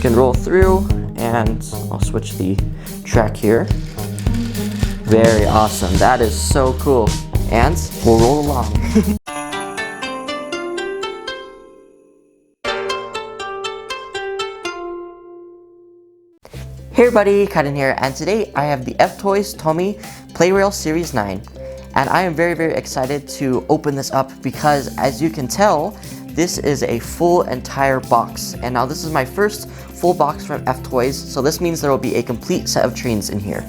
can roll through, and I'll switch the track here. Very awesome. That is so cool. And we'll roll along. Hey everybody, Kaiden here, and today I have the F-Toys Tomy Plarail Series 9. And I am very, very excited to open this up because, as you can tell, this is a full entire box. And now this is my first full box from F-Toys, so this means there will be a complete set of trains in here.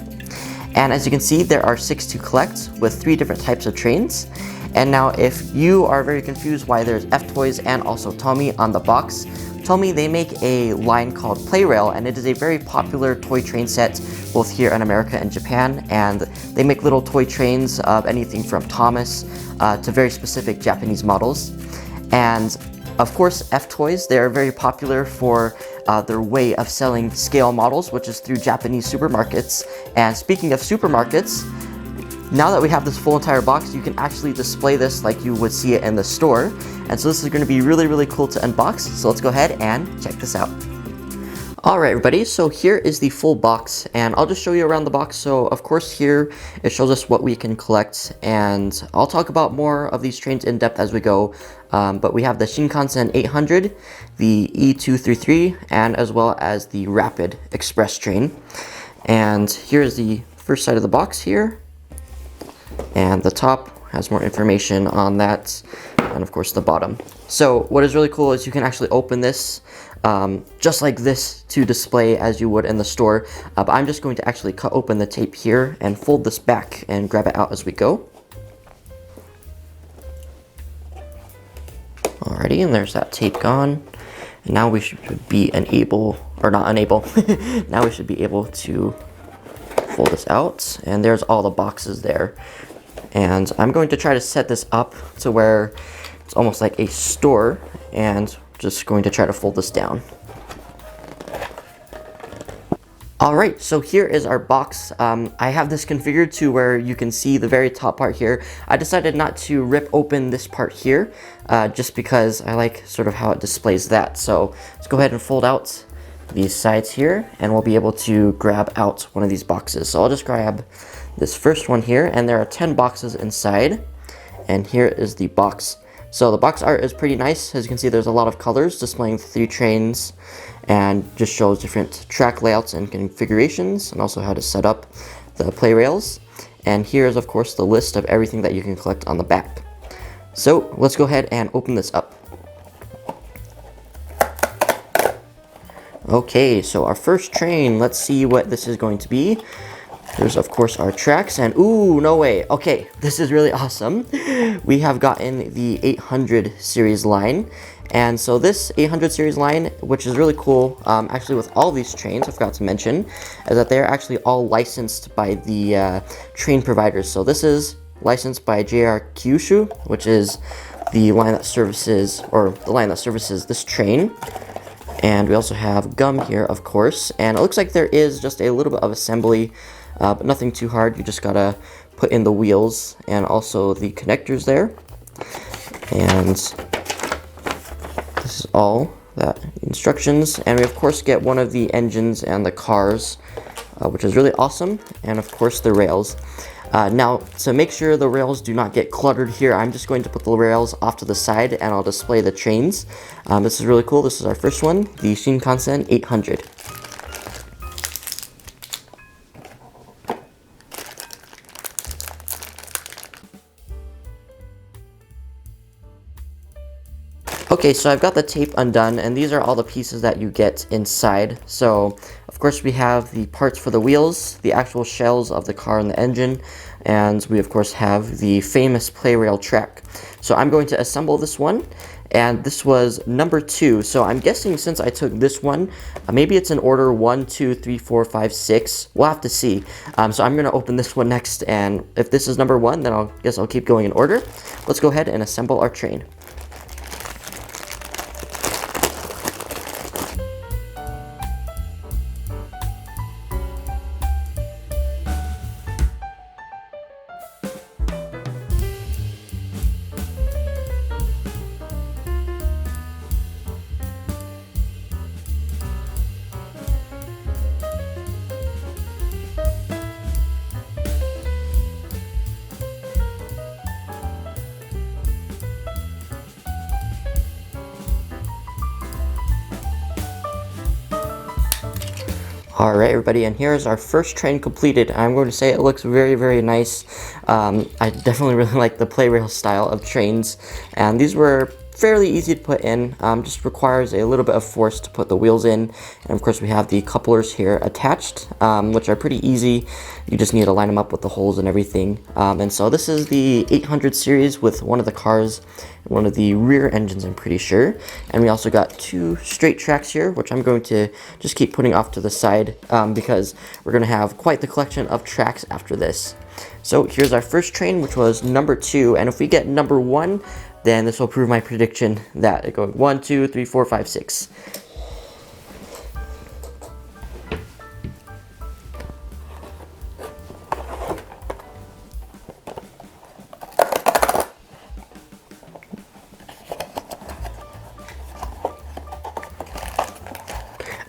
And as you can see, there are 6 to collect with 3 different types of trains. And now if you are very confused why there's F-Toys and also Tomy on the box, Tomy, they make a line called Plarail, and it is a very popular toy train set both here in America and Japan, and they make little toy trains of anything from Thomas to very specific Japanese models. And of course, F-Toys, they are very popular for their way of selling scale models, which is through Japanese supermarkets. And speaking of supermarkets, now that we have this full entire box, you can actually display this like you would see it in the store. And so this is going to be really, really cool to unbox. So let's go ahead and check this out. Alright everybody, so here is the full box, and I'll just show you around the box. So of course here it shows us what we can collect, and I'll talk about more of these trains in depth as we go. But we have the Shinkansen 800, the E233, and as well as the Rapid Express train. And here's the first side of the box here. And the top has more information on that, and of course the bottom. So what is really cool is you can actually open this just like this to display as you would in the store. But I'm just going to actually cut open the tape here and fold this back and grab it out as we go. Alrighty, and there's that tape gone. And now we should be unable, or not unable, now we should be able to fold this out, and there's all the boxes there. And I'm going to try to set this up to where it's almost like a store, and just going to try to fold this down. Alright, so here is our box. I have this configured to where you can see the very top part here. I decided not to rip open this part here, just because I like sort of how it displays that. So let's go ahead and fold out these sides here, and we'll be able to grab out one of these boxes. So I'll just grab this first one here, and there are 10 boxes inside, and here is the box. So the box art is pretty nice. As you can see, there's a lot of colors displaying 3 trains, and just shows different track layouts and configurations, and also how to set up the play rails. And here is of course the list of everything that you can collect on the back. So let's go ahead and open this up. Okay, so our first train, let's see what this is going to be. There's of course our tracks, and ooh, no way. Okay, this is really awesome. We have gotten the 800 series line. And so this 800 series line, which is really cool, actually with all these trains, I forgot to mention, is that they're actually all licensed by the train providers. So this is licensed by JR Kyushu, which is the line that services, or the line that services this train. And we also have gum here, of course, and it looks like there is just a little bit of assembly, but nothing too hard. You just gotta put in the wheels and also the connectors there. And this is all that instructions, and we of course get one of the engines and the cars, which is really awesome, and of course the rails. Now, to make sure the rails do not get cluttered here, I'm just going to put the rails off to the side, and I'll display the trains. This is really cool. This is our first one, the Shinkansen 800. Okay, so I've got the tape undone, and these are all the pieces that you get inside. So, of course, we have the parts for the wheels, the actual shells of the car and the engine, and we, of course, have the famous Plarail track. So I'm going to assemble this one, and this was number 2. So I'm guessing since I took this one, maybe it's in order 1, 2, 3, 4, 5, 6. We'll have to see. So I'm going to open this one next, and if this is number 1, then I guess I'll keep going in order. Let's go ahead and assemble our train. Alright everybody, and here's our first train completed. I'm going to say it looks very, very nice. I definitely really like the Plarail style of trains, and these were fairly easy to put in. Just requires a little bit of force to put the wheels in, and of course we have the couplers here attached, which are pretty easy. You just need to line them up with the holes and everything. And so this is the 800 series with one of the cars, one of the rear engines, I'm pretty sure. And we also got 2 straight tracks here, which I'm going to just keep putting off to the side because we're going to have quite the collection of tracks after this. So here's our first train, which was number 2, and if we get number 1, then this will prove my prediction that it goes 1, 2, 3, 4, 5, 6.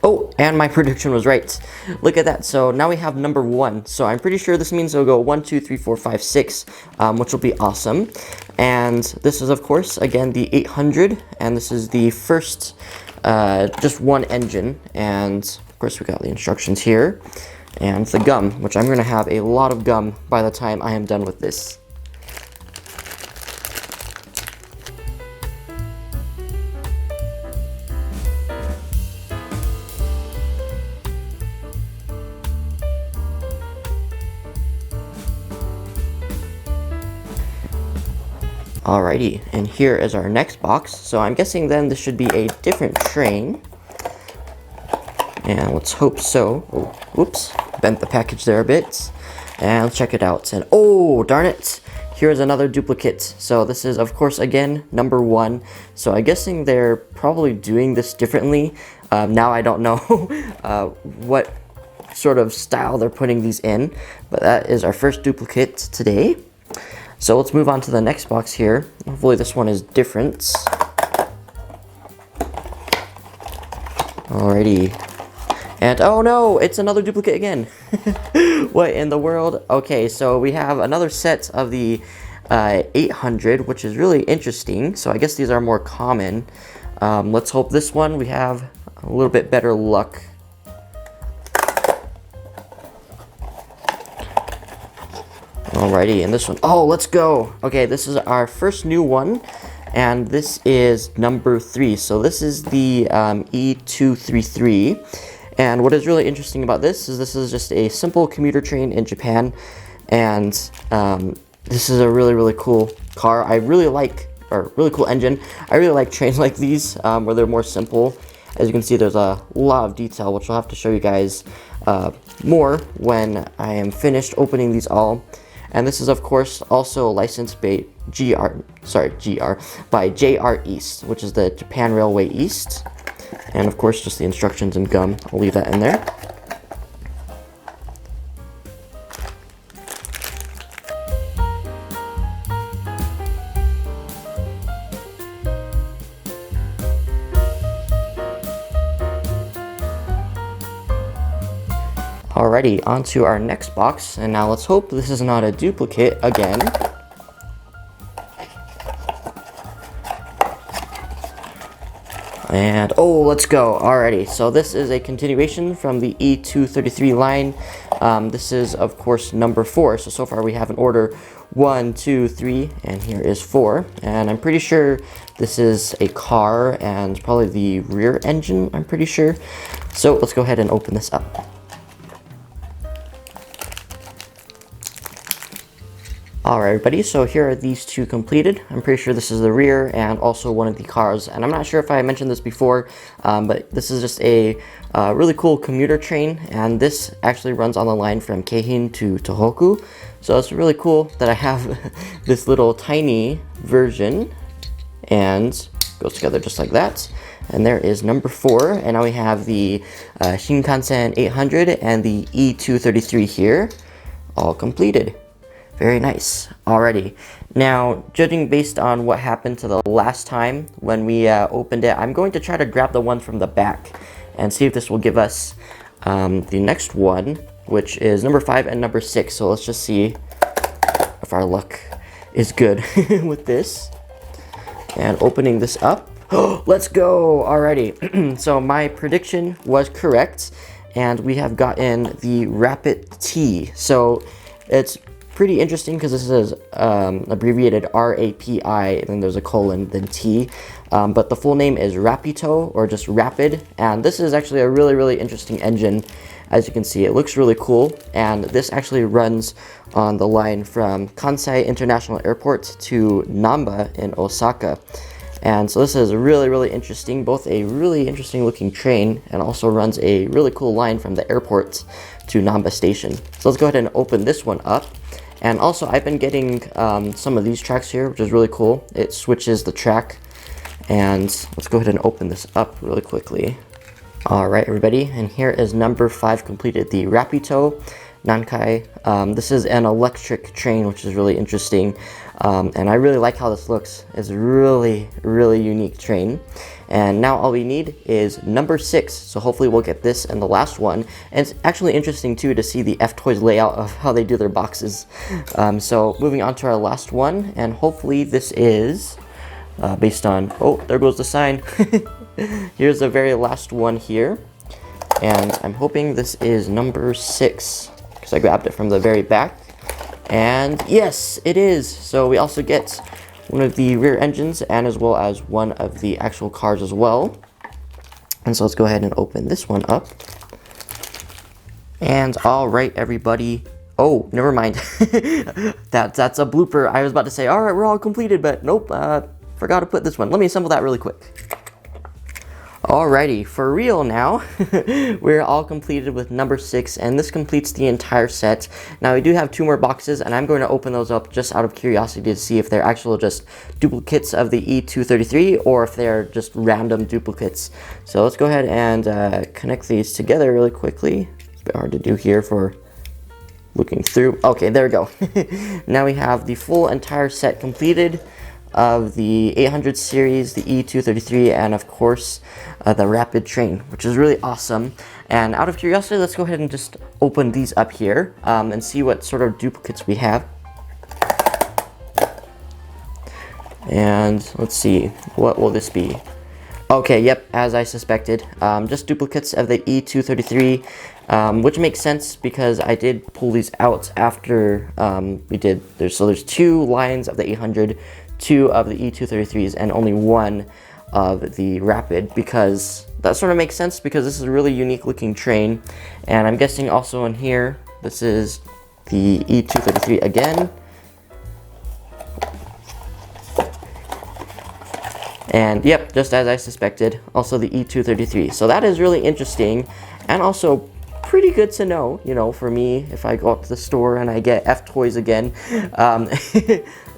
Oh, and my prediction was right. Look at that. So now we have number 1. So I'm pretty sure this means it'll go 1, 2, 3, 4, 5, 6, which will be awesome. And this is, of course, again, the 800. And this is the first, just one engine. And, of course, we got the instructions here. And the gum, which I'm going to have a lot of gum by the time I am done with this. Alrighty, and here is our next box. So I'm guessing then this should be a different train. And let's hope so. Oh, oops, bent the package there a bit. And let's check it out. And oh, darn it, here's another duplicate. So this is, of course, again, number 1. So I'm guessing they're probably doing this differently. Now I don't know what sort of style they're putting these in. But that is our first duplicate today. So let's move on to the next box here. Hopefully this one is different. Alrighty. And oh no, it's another duplicate again. What in the world? Okay, so we have another set of the 800, which is really interesting. So I guess these are more common. Let's hope this one we have a little bit better luck. Alrighty, and this one, oh, let's go. Okay, this is our first new one, and this is number 3. So this is the E233, and what is really interesting about this is just a simple commuter train in Japan, and this is a really, really cool car. I really like, or really cool engine. I really like trains like these, where they're more simple. As you can see, there's a lot of detail, which I'll have to show you guys more when I am finished opening these all. And this is, of course, also licensed by JR East, which is the Japan Railway East. And of course, just the instructions and gum. I'll leave that in there. Alrighty, on to our next box, and now let's hope this is not a duplicate again. And oh, let's go. Alrighty, so this is a continuation from the E233 line. This is, of course, number 4. So far we have an order 1, 2, 3, and here is 4. And I'm pretty sure this is a car and probably the rear engine, I'm pretty sure. So let's go ahead and open this up. Alright everybody, so here are these 2 completed. I'm pretty sure this is the rear and also one of the cars. And I'm not sure if I mentioned this before, but this is just a really cool commuter train. And this actually runs on the line from Keihin to Tohoku. So it's really cool that I have this little tiny version. And goes together just like that. And there is number 4. And now we have the Shinkansen 800 and the E233 here, all completed. Very nice. Alrighty. Now, judging based on what happened to the last time when we opened it, I'm going to try to grab the one from the back and see if this will give us the next one, which is number 5 and number 6. So let's just see if our luck is good with this. And opening this up. Oh, let's go. Alrighty. So my prediction was correct. and we have gotten the Rapid T. So it's pretty interesting because this is abbreviated RAPI, and then there's a colon, then T. But the full name is Rapito, or just Rapid, and this is actually a really interesting engine. As you can see, it looks really cool, and this actually runs on the line from Kansai International Airport to Namba in Osaka. And so this is really interesting, both a really interesting looking train and also runs a really cool line from the airport to Namba Station. So let's go ahead and open this one up. And also I've been getting some of these tracks here, which is really cool. It switches the track, and let's go ahead and open this up really quickly. All right, everybody, and here is number 5 completed, the Rapito Nankai. This is an electric train, which is really interesting, and I really like how this looks. It's a really unique train. And now all we need is number 6, so hopefully we'll get this in the last one. And it's actually interesting too to see the F-Toys layout of how they do their boxes. So moving on to our last one, and hopefully this is based on, oh, there goes the sign. Here's the very last one here, and I'm hoping this is number 6 because I grabbed it from the very back, and yes, it is. So we also get one of the rear engines, and as well as one of the actual cars as well. And so let's go ahead and open this one up. And all right, everybody. Oh, never mind. That's a blooper. I was about to say, all right, we're all completed, but nope, forgot to put this one. Let me assemble that really quick. Alrighty, for real now, we're all completed with number 6, and this completes the entire set. Now we do have 2 more boxes, and I'm going to open those up just out of curiosity to see if they're actual just duplicates of the E233 or if they're just random duplicates. So let's go ahead and connect these together really quickly. It's a bit hard to do here for looking through. Okay, there we go. Now we have the full entire set completed of the 800 series, the E233, and of course the Rapid train, which is really awesome. And out of curiosity, let's go ahead and just open these up here and see what sort of duplicates we have. And let's see, what will this be? Okay, yep, as I suspected, just duplicates of the E233, which makes sense because I did pull these out after we did. There's 2 lines of the 800, 2 of the E233s, and only 1 of the Rapid, because that sort of makes sense because this is a really unique looking train. And I'm guessing also in here, this is the E233 again. And yep, just as I suspected, also the E233. So that is really interesting, and also pretty good to know, you know, for me, if I go up to the store and I get F-Toys again,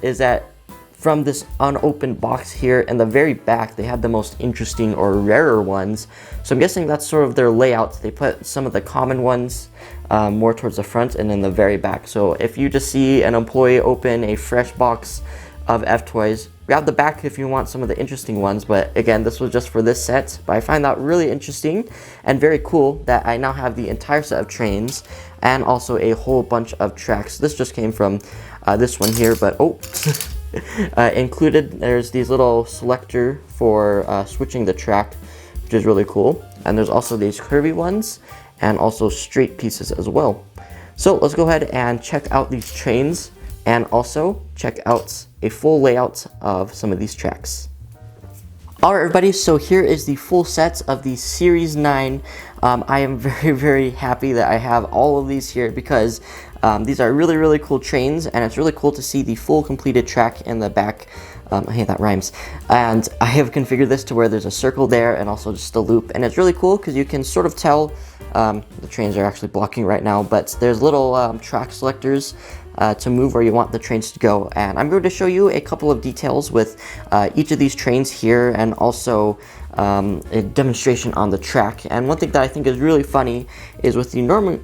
is that from this unopened box here in the very back, they had the most interesting or rarer ones. So I'm guessing that's sort of their layout. They put some of the common ones more towards the front and in the very back. So if you just see an employee open a fresh box of F-Toys, grab the back if you want some of the interesting ones. But again, this was just for this set. But I find that really interesting and very cool that I now have the entire set of trains and also a whole bunch of tracks. This just came from this one here, but oh. Included, there's these little selector for switching the track, which is really cool. And there's also these curvy ones and also straight pieces as well. So let's go ahead and check out these trains and also check out a full layout of some of these tracks. Alright everybody, so here is the full set of the Series 9. I am very happy that I have all of these here because these are really cool trains, and it's really cool to see the full completed track in the back. Hey, that rhymes. And I have configured this to where there's a circle there and also just a loop, and it's really cool because you can sort of tell the trains are actually blocking right now, but there's little track selectors to move where you want the trains to go. And I'm going to show you a couple of details with each of these trains here, and also a demonstration on the track. And one thing that I think is really funny is with the normal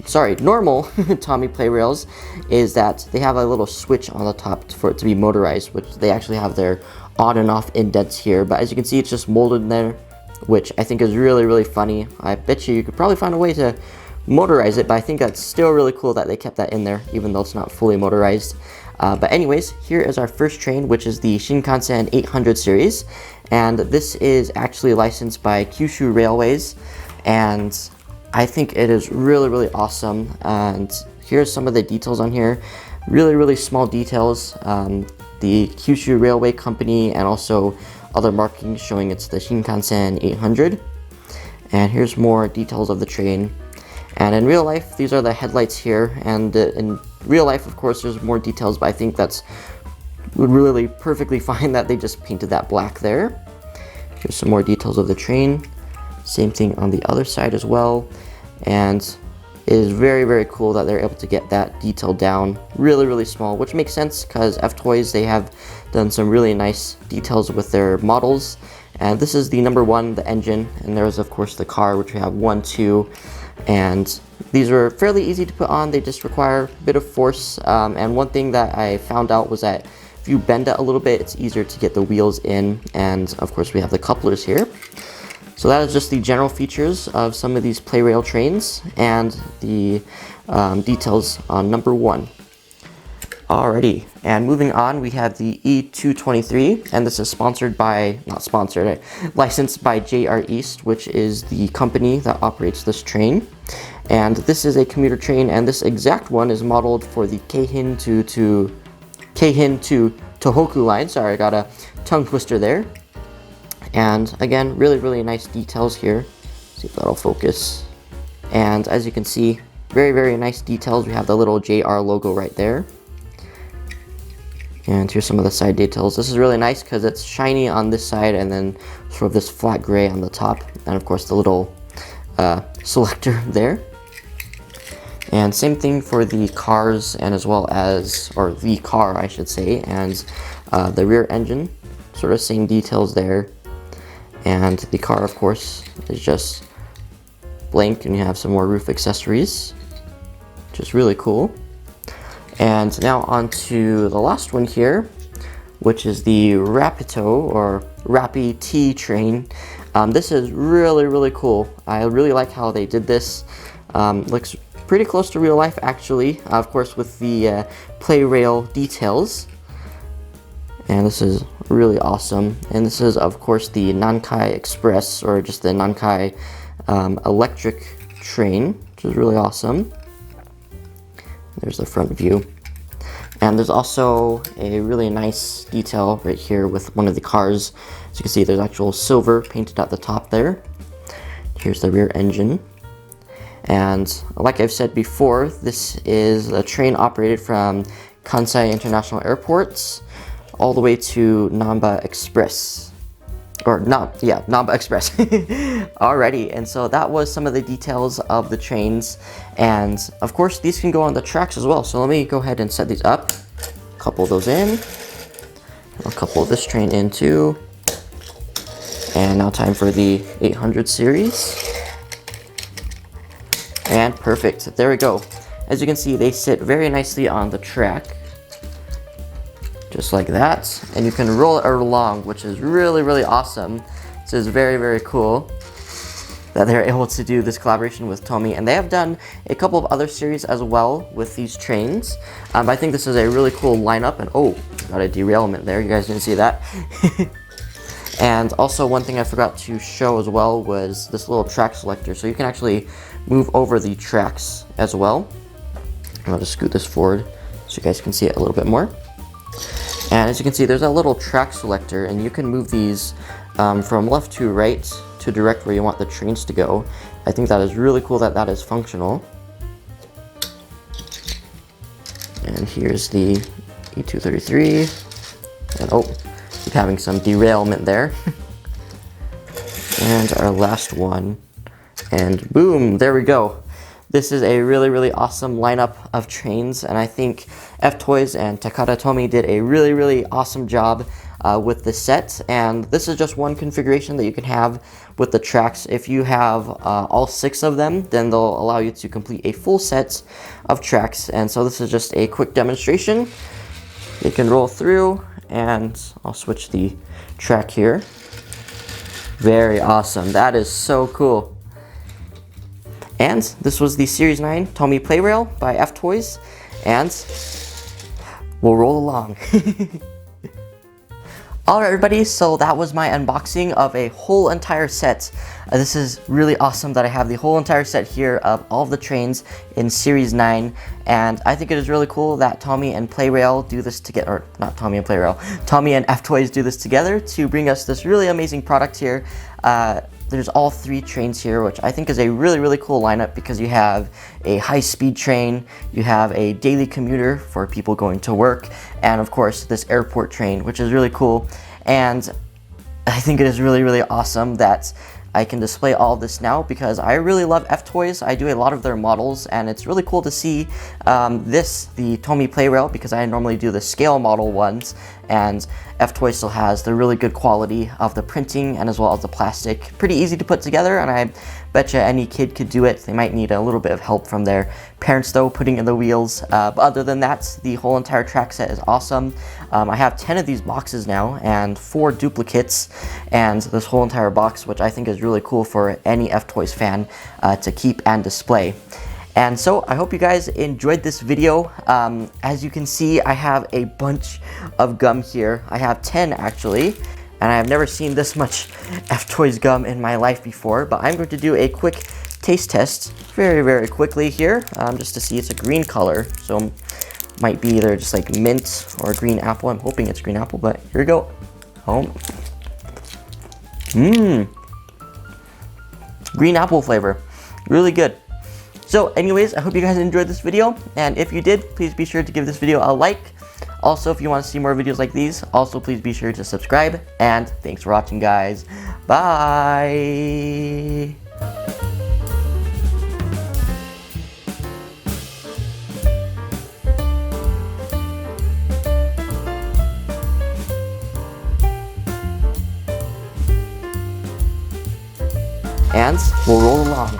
Tomy Plarails is that they have a little switch on the top for it to be motorized, which they actually have their on and off indents here. But as you can see, it's just molded in there, which I think is really funny. I bet you could probably find a way to motorize it, but I think that's still really cool that they kept that in there, even though it's not fully motorized. But anyways, here is our first train, which is the Shinkansen 800 series, and this is actually licensed by Kyushu Railways, and I think it is really, really awesome. And here's some of the details on here. Really, really small details. The Kyushu Railway Company and also other markings showing it's the Shinkansen 800. And here's more details of the train. And in real life, these are the headlights here. And in real life, of course, there's more details, but I think that's really perfectly fine that they just painted that black there. Here's some more details of the train. Same thing on the other side as well. And it is very, very cool that they're able to get that detail down really, really small, which makes sense because F-Toys, they have done some really nice details with their models. And this is the number 1, the engine, and there's of course the car, which we have 1, 2, and these are fairly easy to put on. They just require a bit of force. And one thing that I found out was that if you bend it a little bit, it's easier to get the wheels in. And of course we have the couplers here. So that is just the general features of some of these Plarail trains and the details on number 1. Alrighty, and moving on, we have the E233, and this is licensed by JR East, which is the company that operates this train. And this is a commuter train, and this exact one is modeled for the Keihin to Tohoku line. Sorry, I got a tongue twister there. And again, really, really nice details here. See if that'll focus. And as you can see, very, very nice details. We have the little JR logo right there. And here's some of the side details. This is really nice because it's shiny on this side and then sort of this flat gray on the top. And of course the little selector there. And same thing for the cars and as well as, or the car I should say, and the rear engine. Sort of same details there. And the car of course is just blank and you have some more roof accessories, which is really cool. And now on to the last one here, which is the Rapito or Rapi T train. This is really, really cool. I really like how they did this. Looks pretty close to real life actually, of course with the Plarail details. And this is really awesome. And this is of course the Nankai Express, or just the Nankai electric train, which is really awesome. There's the front view. And there's also a really nice detail right here with one of the cars. As you can see, there's actual silver painted at the top there. Here's the rear engine. And like I've said before, this is a train operated from Kansai International Airports all the way to Namba Express. Namba Express. Alrighty, and so that was some of the details of the trains, and of course these can go on the tracks as well. So let me go ahead and set these up, couple those in. I'll couple this train in too. And now time for the 800 series. And perfect, there we go. As you can see, they sit very nicely on the track. Just like that, and you can roll it along, which is really, really awesome. This is very, very cool that they're able to do this collaboration with Tomy, and they have done a couple of other series as well with these trains. I think this is a really cool lineup, and oh, got a derailment there, you guys didn't see that. And also one thing I forgot to show as well was this little track selector, so you can actually move over the tracks as well. I'm going to scoot this forward so you guys can see it a little bit more. And as you can see, there's a little track selector, and you can move these from left to right to direct where you want the trains to go. I think that is really cool that that is functional. And here's the E233. And oh, keep having some derailment there. And our last one. And boom, there we go. This is a really, really awesome lineup of trains, and I think F-Toys and Takara Tomy did a really, really awesome job with the set. And this is just one configuration that you can have with the tracks. If you have all 6 of them, then they'll allow you to complete a full set of tracks. And so this is just a quick demonstration. You can roll through, and I'll switch the track here. Very awesome. That is so cool. And this was the Series 9 Tomy Plarail by F-Toys, and we'll roll along. Alright everybody, so that was my unboxing of a whole entire set. This is really awesome that I have the whole entire set here of all of the trains in Series 9, and I think it is really cool that Tomy and Plarail do this together, or not Tomy and Plarail, Tomy and F-Toys do this together to bring us this really amazing product here. There's all 3 trains here, which I think is a really cool lineup because you have a high-speed train, you have a daily commuter for people going to work, and of course this airport train, which is really cool. And I think it is really awesome that I can display all of this now because I really love F-Toys. I do a lot of their models, and it's really cool to see the Tomy Plarail, because I normally do the scale model ones, and F-Toys still has the really good quality of the printing and as well as the plastic. Pretty easy to put together, and I bet you any kid could do it. They might need a little bit of help from their parents though, putting in the wheels. But other than that, the whole entire track set is awesome. I have 10 of these boxes now and 4 duplicates, and this whole entire box, which I think is really cool for any F-Toys fan to keep and display. And so I hope you guys enjoyed this video. As you can see, I have a bunch of gum here. I have 10 actually, and I have never seen this much F-Toys gum in my life before, but I'm going to do a quick taste test very quickly here, just to see. It's a green color, so might be either just like mint or green apple. I'm hoping it's green apple, but here we go. Green apple flavor, really good. So anyways, I hope you guys enjoyed this video, and if you did, please be sure to give this video a like. Also, if you want to see more videos like these, also please be sure to subscribe, and thanks for watching guys. Bye! And we'll roll along.